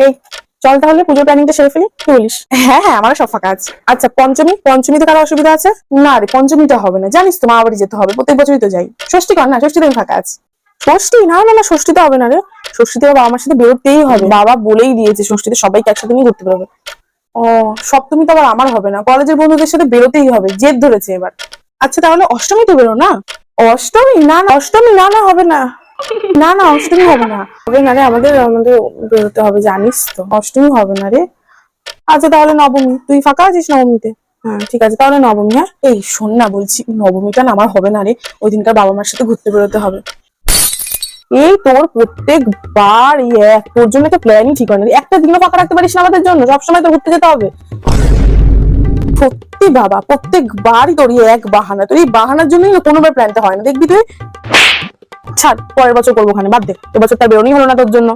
এই চল তাহলে পুজোর প্ল্যানিংটা সেরে ফেলি, কি বলিস? হ্যাঁ হ্যাঁ, আমারও সব ফাঁকা আছে। আচ্ছা পঞ্চমীতে কারো অসুবিধা আছে? না রে, পঞ্চমীটা হবে না, জানিস তো মা বাড়ি যেতে হবে, প্রত্যেক বছরই তো যাই। ষষ্ঠী কর না, ষষ্ঠীতে আমি ফাঁকা আছি। ষষ্ঠী? না না না, ষষ্ঠীতে হবে না রে। ষষ্ঠীতে বাবা মার সাথে বেরোতেই হবে, বাবা বলেই দিয়েছে ষষ্ঠীতে সবাইকে একসাথে নিয়ে ঘুরতে বেরোবে। ও, সপ্তমী তো আবার আমার হবে না, কলেজের বন্ধুদের সাথে বেরোতেই হবে, জেদ ধরেছে এবার। আচ্ছা তাহলে অষ্টমী তো বেরো না। অষ্টমী? না না, অষ্টমী না না, হবে না। না না, অষ্টমী হবে না, হবে না রে, আমাদের আমাদের বেরোতে হবে, জানিস তো, অষ্টমী হবে না রে। আচ্ছা তাহলে নবমী, তুই ফাঁকা আছিস নবমীতে? হ্যাঁ ঠিক আছে, তাহলে নবমী। হ্যাঁ এই শোন না, বলছি নবমীটা না আমার হবে না রে, ওই দিনকার বাবা মার সাথে ঘুরতে বেরোতে হবে। এই তোর প্রত্যেকবার তোর জন্য একটা প্ল্যানই ঠিক হয় না, একটা দিনও ফাঁকা রাখতে পারিস না আমাদের জন্য, সবসময় তো ঘুরতে যেতে হবে। সত্যি বাবা, প্রত্যেকবারই তোর এক বাহানা, তোর এই বাহানার জন্যই না কোনোবার প্ল্যানটা হয় না, দেখবি তুই। ছাড়, পরের বছর করবো, ওখানে বাদ দে, এবছর তার বেরোনোই হলো না তোর জন্য।